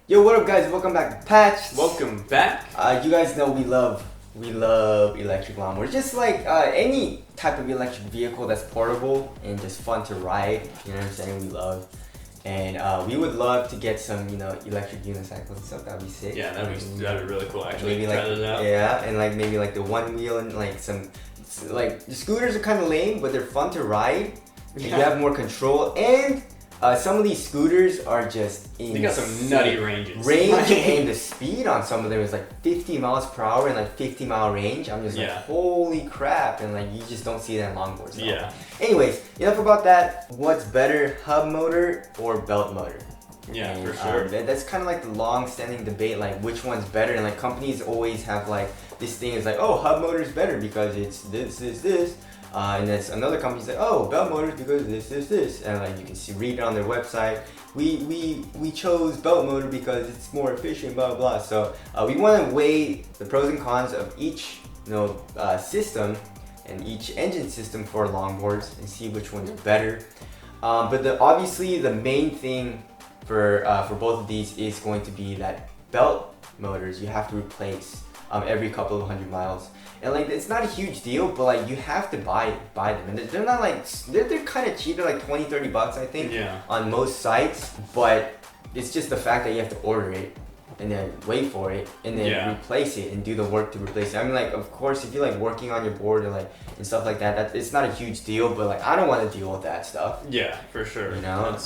Yo, what up, guys? Welcome back to Patch. Welcome back. You guys know we love electric lawnmowers. Just like any type of electric vehicle that's portable and just fun to ride. You know what I'm saying? We love. And we would love to get some, electric unicycles and stuff. That'd be sick. Yeah, that'd be really cool actually. Maybe Try like that out. yeah, and like maybe like the one wheel and like some like the scooters are kind of lame, but they're fun to ride. You have more control, and some of these scooters are just insane. They got some nutty ranges. And the speed on some of them is like 50 miles per hour and like 50-mile range. I'm just like, holy crap, and like you just don't see that in longboards. So. Yeah. Anyways, enough about that. What's better, hub motor or belt motor? Yeah, And, for sure. That's kind of like the long-standing debate, like which one's better, and like companies always have like this thing is like, oh, hub motor is better because it's this. And then another company's like, oh, belt motors because this, and like you can read it on their website. We chose belt motor because it's more efficient, blah blah. So we want to weigh the pros and cons of each system and each engine system for longboards and see which one's better. But obviously the main thing for both of these is going to be that belt motors you have to replace every couple of 100 miles. And like it's not a huge deal, but like you have to buy them, and they're not like they're kind of cheap. They're like $20-30 I think on most sites, but it's just the fact that you have to order it and then wait for it and then replace it and do the work to replace it. I mean, like, of course, if you're like working on your board and like and stuff like that, it's not a huge deal, but like I don't want to deal with that stuff. Yeah, for sure. You know.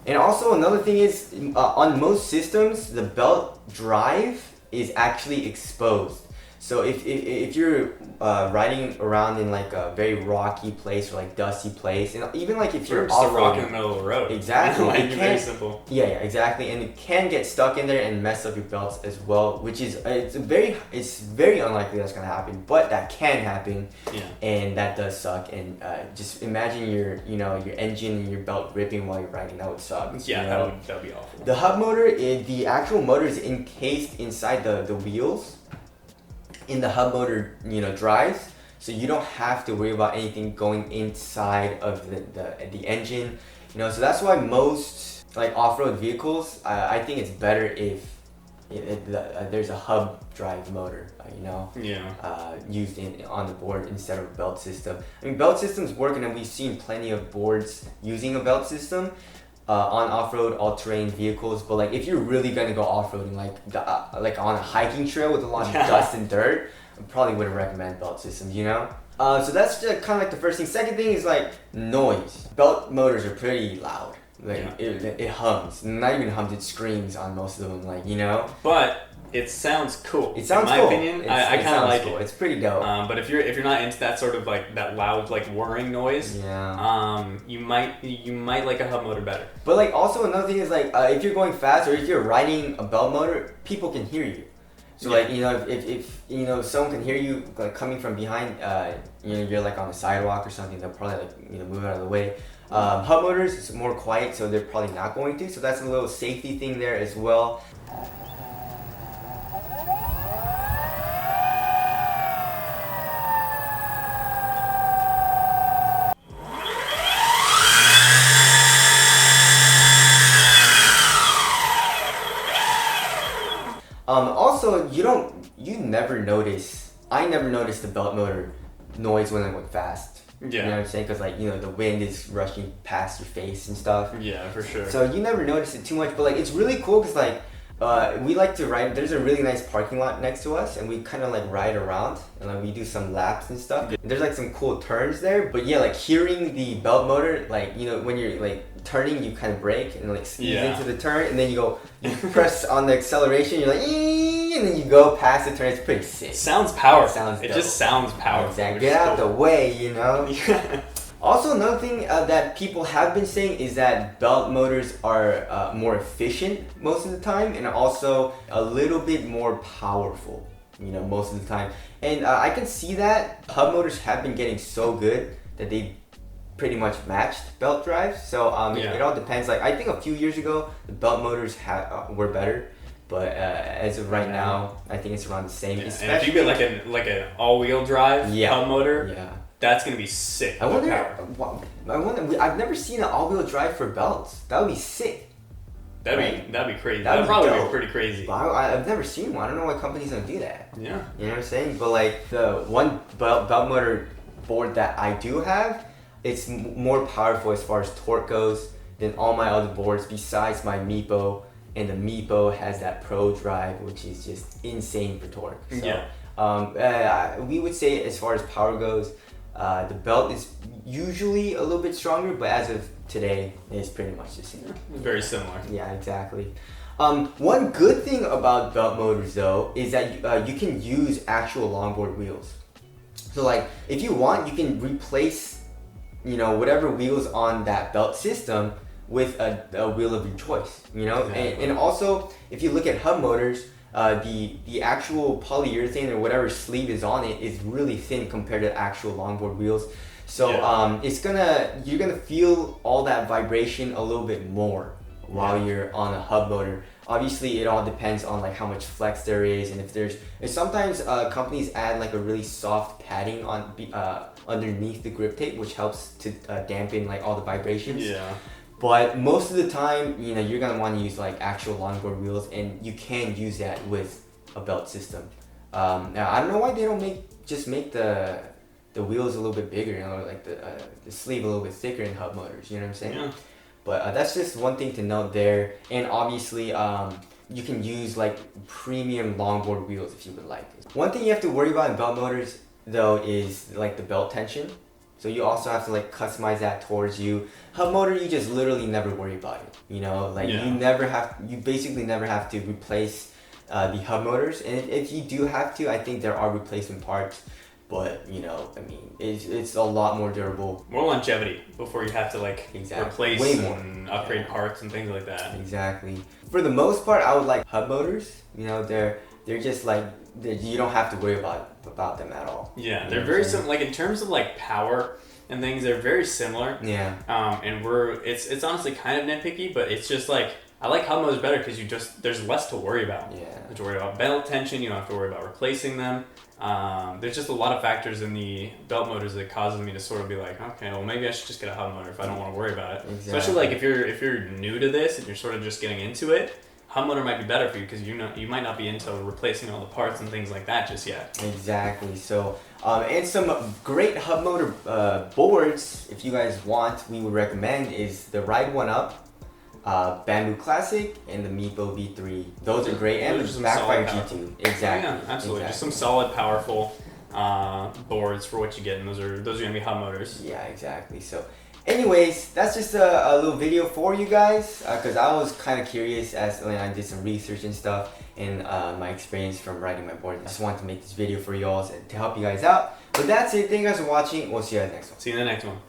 And also another thing is on most systems the belt drive is actually exposed. So if you're riding around in like a very rocky place or like dusty place, and even like if you're just a rock in the middle of the road, exactly, like, very simple. Yeah, exactly, and it can get stuck in there and mess up your belts as well, which is it's very unlikely that's gonna happen, but that can happen. Yeah. And that does suck. And just imagine your engine and your belt ripping while you're riding. That would suck. Yeah, that would be awful. The hub motor, the actual motor is encased inside the wheels. In the hub motor, drives, so you don't have to worry about anything going inside of the engine, so that's why most like off-road vehicles, I think it's better if there's a hub drive motor, used on the board instead of a belt system. I mean, belt systems work, and we've seen plenty of boards using a belt system on off-road all-terrain vehicles, but like if you're really gonna go off-roading like on a hiking trail with a lot of dust and dirt, I probably wouldn't recommend belt systems, so that's just kind of like the first thing. Second thing is like noise. Belt motors are pretty loud. Like it hums, not even hums, it screams on most of them, But it sounds cool. It sounds in my cool. opinion. I kind of like cool. it. It's pretty dope. But if you're not into that sort of like that loud like whirring noise, you might like a hub motor better. But like also another thing is like if you're going fast or if you're riding a belt motor, people can hear you. So like if someone can hear you like coming from behind, you're like on a sidewalk or something, they'll probably like move out of the way. Hub motors is more quiet, so they're probably not going to. So that's a little safety thing there as well. Also, I never noticed the belt motor noise when I went fast. Yeah. You know what I'm saying? Because like, the wind is rushing past your face and stuff. Yeah, for sure. So you never notice it too much, but like it's really cool because like we like to ride. There's a really nice parking lot next to us, and we kind of like ride around and like we do some laps and stuff. There's like some cool turns there, but yeah, like hearing the belt motor, like when you're like turning, you kind of brake and like squeeze into the turn, and then you press on the acceleration, you're like, and then you go past the turn. It's pretty sick. Sounds powerful. It just sounds powerful. Exactly. Get out the way, Also, another thing that people have been saying is that belt motors are more efficient most of the time, and also a little bit more powerful, most of the time. And I can see that hub motors have been getting so good that they pretty much matched belt drives. So it all depends. Like I think a few years ago, the belt motors were better. But as of right now, I think it's around the same. Yeah. And if you get like an all-wheel drive hub motor, that's gonna be sick. I wonder. I've never seen an all-wheel drive for belts. That would be sick. That'd be crazy. That'd That'd probably dope. be pretty crazy. But I've never seen one. I don't know why companies don't do that. Yeah. You know what I'm saying? But like the one belt motor board that I do have, it's more powerful as far as torque goes than all my other boards besides my Meepo. And the Meepo has that Pro Drive, which is just insane for torque. So, yeah. We would say as far as power goes, the belt is usually a little bit stronger, but as of today, it's pretty much the same. Very similar. Yeah, exactly. One good thing about belt motors though is that you can use actual longboard wheels. So like if you want, you can replace, whatever wheels on that belt system with a wheel of your choice. Exactly. And also if you look at hub motors, the actual polyurethane or whatever sleeve is on it is really thin compared to actual longboard wheels. So you're gonna feel all that vibration a little bit more while you're on a hub motor. Obviously, it all depends on like how much flex there is, and if sometimes companies add like a really soft padding on underneath the grip tape, which helps to dampen like all the vibrations. Yeah. But most of the time, you're gonna want to use like actual longboard wheels, and you can use that with a belt system. Now I don't know why they don't make the wheels a little bit bigger, like the sleeve a little bit thicker in hub motors. You know what I'm saying? Yeah. But that's just one thing to note there. And obviously, you can use like premium longboard wheels if you would like. One thing you have to worry about in belt motors though is like the belt tension. So you also have to like customize that towards you. Hub motor, you just literally never worry about it. You basically never have to replace the hub motors. And if you do have to, I think there are replacement parts. But it's a lot more durable. More longevity before you have to replace Way more. and upgrade parts and things like that. Exactly. For the most part, I would like hub motors. They're just like you don't have to worry about them at all. Yeah, they're very similar. Like in terms of like power and things, they're very similar. Yeah. And it's honestly kind of nitpicky, but it's just like I like hub motors better because there's less to worry about. Yeah. You have to worry about belt tension. You don't have to worry about replacing them. There's just a lot of factors in the belt motors that causes me to sort of be like, okay, well maybe I should just get a hub motor if I don't want to worry about it. Exactly. Especially like if you're new to this and you're sort of just getting into it, hub motor might be better for you because you might not be into replacing all the parts and things like that just yet. Exactly. So and some great hub motor boards, if you guys want, we would recommend is the Ride One Up, Bamboo Classic, and the Meepo V3. Those are great, and the Backfire G2. Exactly. Yeah, absolutely. Exactly. Just some solid, powerful boards for what you get, and those are gonna be hub motors. Yeah, exactly. So, anyways, that's just a little video for you guys because I was kind of curious as when I did some research and stuff and my experience from riding my board. I just wanted to make this video for y'all to help you guys out. But that's it. Thank you guys for watching. We'll see you at the next one. See you in the next one.